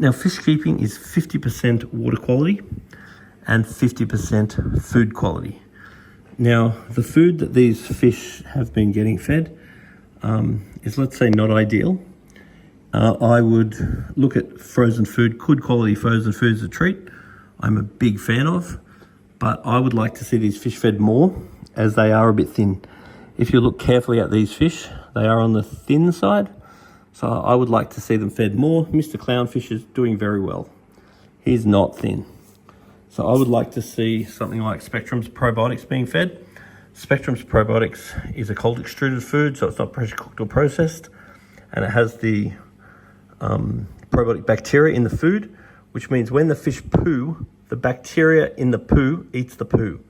Now, fish keeping is 50% water quality and 50% food quality. Now, the food that these fish have been getting fed is, let's say, not ideal. I would look at frozen food. Good quality frozen food is a treat. I'm a big fan of, but I would like to see these fish fed more, as they are a bit thin. If you look carefully at these fish, they are on the thin side. So I would like to see them fed more. Mr. Clownfish is doing very well. He's not thin. So I would like to see something like Spectrum's probiotics being fed. Spectrum's probiotics is a cold extruded food, so it's not pressure cooked or processed. And it has the probiotic bacteria in the food, which means when the fish poo, the bacteria in the poo eats the poo.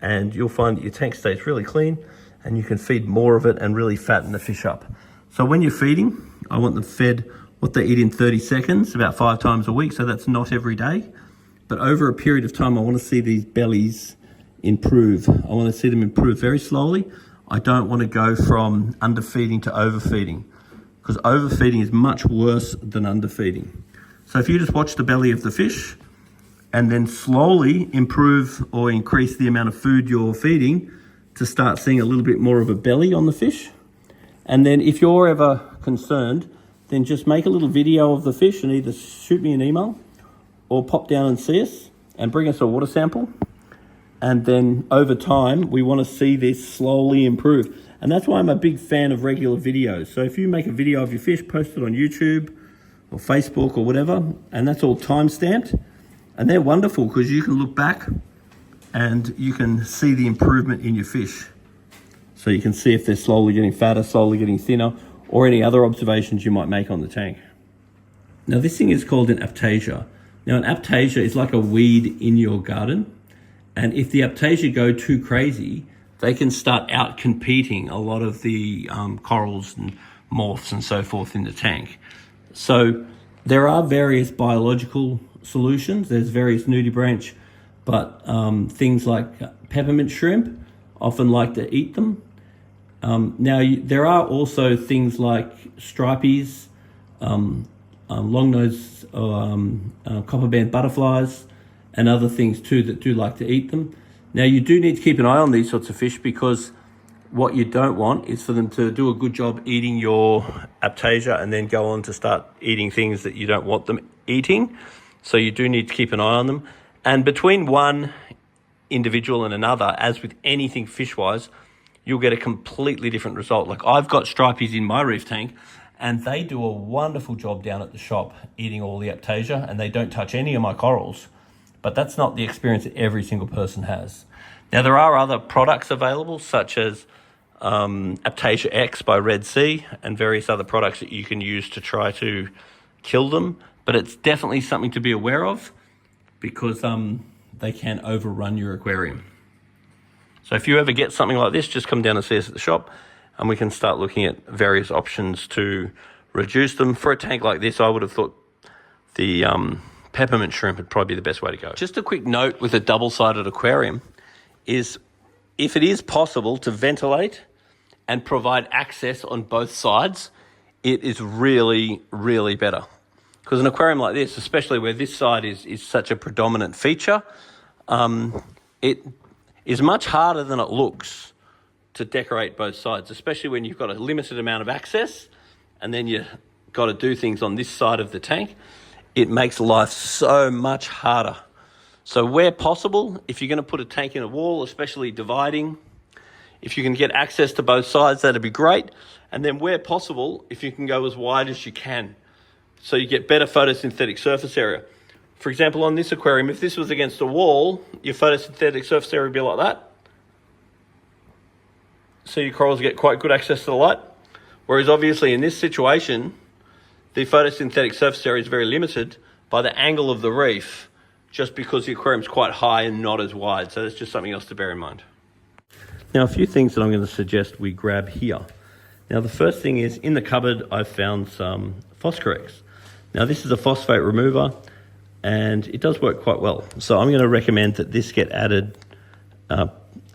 And you'll find that your tank stays really clean and you can feed more of it and really fatten the fish up. So when you're feeding, I want them fed what they eat in 30 seconds, about 5 times a week. So that's not every day. But over a period of time, I want to see these bellies improve. I want to see them improve very slowly. I don't want to go from underfeeding to overfeeding, because overfeeding is much worse than underfeeding. So if you just watch the belly of the fish and then slowly improve or increase the amount of food you're feeding to start seeing a little bit more of a belly on the fish. And then if you're ever concerned, then just make a little video of the fish and either shoot me an email or pop down and see us and bring us a water sample. And then over time, we want to see this slowly improve. And that's why I'm a big fan of regular videos. So if you make a video of your fish, post it on YouTube or Facebook or whatever, and that's all time stamped. And they're wonderful because you can look back and you can see the improvement in your fish. So you can see if they're slowly getting fatter, slowly getting thinner, or any other observations you might make on the tank. Now this thing is called an aptasia. Now an aptasia is like a weed in your garden. And if the aptasia go too crazy, they can start out competing a lot of the corals and morphs and so forth in the tank. So there are various biological solutions. There's various nudibranch, but things like peppermint shrimp often like to eat them. There are also things like stripies, long-nosed copperband butterflies, and other things too that do like to eat them. Now you do need to keep an eye on these sorts of fish, because what you don't want is for them to do a good job eating your aptasia and then go on to start eating things that you don't want them eating. So you do need to keep an eye on them. And between one individual and another, as with anything fish-wise, you'll get a completely different result. Like I've got stripies in my reef tank and they do a wonderful job down at the shop eating all the aptasia, and they don't touch any of my corals. But that's not the experience that every single person has. Now, there are other products available, such as Aptasia X by Red Sea and various other products that you can use to try to kill them. But it's definitely something to be aware of, because they can overrun your aquarium. So if you ever get something like this, just come down and see us at the shop and we can start looking at various options to reduce them. For a tank like this, I would have thought the peppermint shrimp would probably be the best way to go. Just a quick note with a double-sided aquarium is, if it is possible to ventilate and provide access on both sides, it is really, really better. Because an aquarium like this, especially where this side is such a predominant feature, it is much harder than it looks to decorate both sides, especially when you've got a limited amount of access and then you've got to do things on this side of the tank. It makes life so much harder. So where possible, if you're going to put a tank in a wall, especially dividing, if you can get access to both sides, that'd be great. And then where possible, if you can go as wide as you can, so you get better photosynthetic surface area. For example, on this aquarium, if this was against a wall, your photosynthetic surface area would be like that. So your corals get quite good access to the light. Whereas obviously in this situation, the photosynthetic surface area is very limited by the angle of the reef, just because the aquarium is quite high and not as wide. So that's just something else to bear in mind. Now, a few things that I'm going to suggest we grab here. Now, the first thing is, in the cupboard, I've found some Phoscorex. Now, this is a phosphate remover, and it does work quite well. So I'm going to recommend that this get added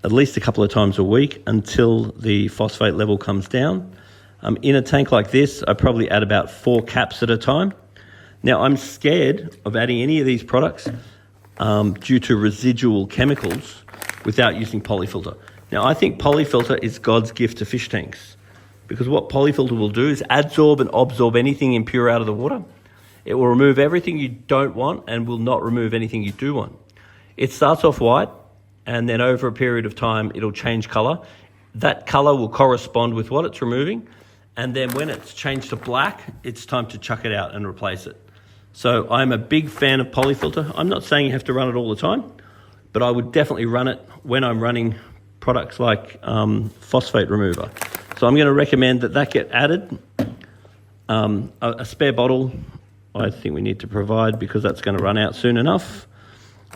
at least a couple of times a week until the phosphate level comes down. In a tank like this, I probably add about 4 caps at a time. Now, I'm scared of adding any of these products due to residual chemicals without using polyfilter. Now, I think polyfilter is God's gift to fish tanks, because what polyfilter will do is adsorb and absorb anything impure out of the water. It will remove everything you don't want and will not remove anything you do want. It starts off white, and then over a period of time, it'll change colour. That colour will correspond with what it's removing, and then when it's changed to black, it's time to chuck it out and replace it. So I'm a big fan of polyfilter. I'm not saying you have to run it all the time, but I would definitely run it when I'm running products like phosphate remover. So I'm going to recommend that get added. A spare bottle, I think we need to provide, because that's going to run out soon enough.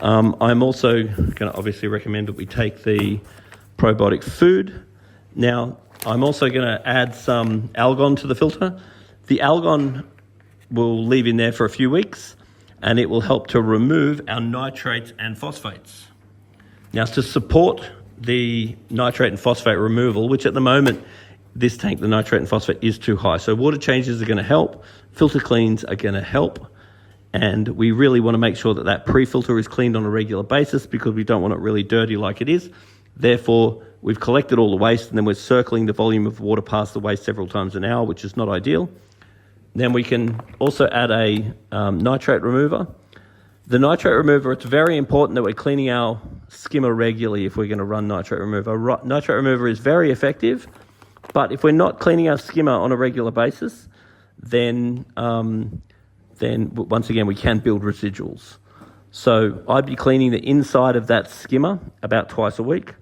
I'm also going to obviously recommend that we take the probiotic food. Now, I'm also going to add some Algon to the filter. The Algon will leave in there for a few weeks, and it will help to remove our nitrates and phosphates. Now, to support the nitrate and phosphate removal, which at the moment, this tank, the nitrate and phosphate is too high. So water changes are going to help, filter cleans are going to help, and we really want to make sure that that pre-filter is cleaned on a regular basis, because we don't want it really dirty like it is. Therefore, we've collected all the waste, and then we're circling the volume of water past the waste several times an hour, which is not ideal. Then we can also add a nitrate remover. The nitrate remover, it's very important that we're cleaning our skimmer regularly if we're going to run nitrate remover. Nitrate remover is very effective, but if we're not cleaning our skimmer on a regular basis, then once again, we can build residuals. So I'd be cleaning the inside of that skimmer about twice a week.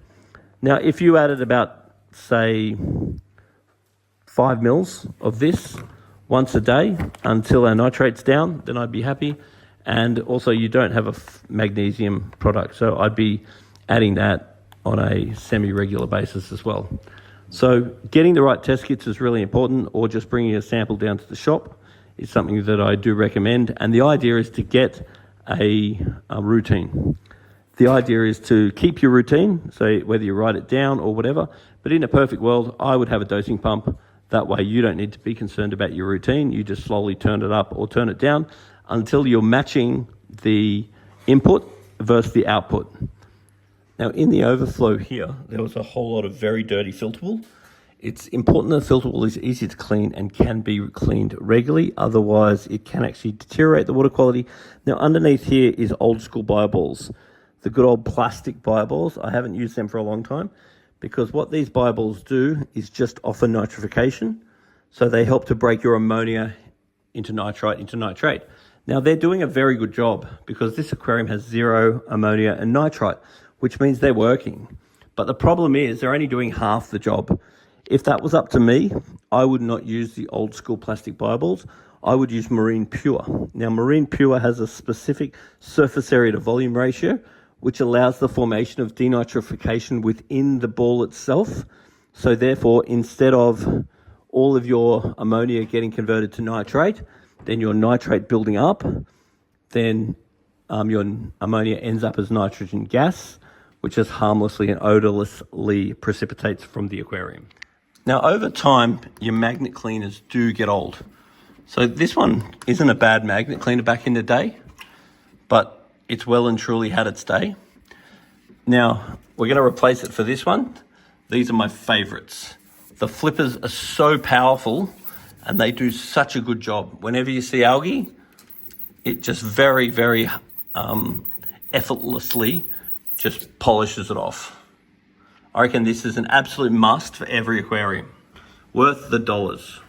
Now, if you added about, say, 5 mils of this once a day until our nitrate's down, then I'd be happy. And also, you don't have a magnesium product, so I'd be adding that on a semi-regular basis as well. So getting the right test kits is really important, or just bringing a sample down to the shop is something that I do recommend. And the idea is to get a routine. The idea is to keep your routine, so whether you write it down or whatever, but in a perfect world, I would have a dosing pump. That way you don't need to be concerned about your routine. You just slowly turn it up or turn it down until you're matching the input versus the output. Now, in the overflow here, there was a whole lot of very dirty filterable. It's important that filterable is easy to clean and can be cleaned regularly. Otherwise, it can actually deteriorate the water quality. Now, underneath here is old school bioballs. The good old plastic bioballs. I haven't used them for a long time, because what these bioballs do is just offer nitrification. So they help to break your ammonia into nitrite, into nitrate. Now, they're doing a very good job, because this aquarium has 0 ammonia and nitrite, which means they're working. But the problem is they're only doing half the job. If that was up to me, I would not use the old school plastic bioballs. I would use Marine Pure. Now, Marine Pure has a specific surface area to volume ratio, which allows the formation of denitrification within the ball itself. So therefore, instead of all of your ammonia getting converted to nitrate, then your nitrate building up, then your ammonia ends up as nitrogen gas, which is harmlessly and odorlessly precipitates from the aquarium. Now, over time, your magnet cleaners do get old. So this one isn't a bad magnet cleaner back in the day, but it's well and truly had its day. Now, we're going to replace it for this one. These are my favorites. The flippers are so powerful and they do such a good job. Whenever you see algae, it just very, very effortlessly just polishes it off. I reckon this is an absolute must for every aquarium. Worth the dollars.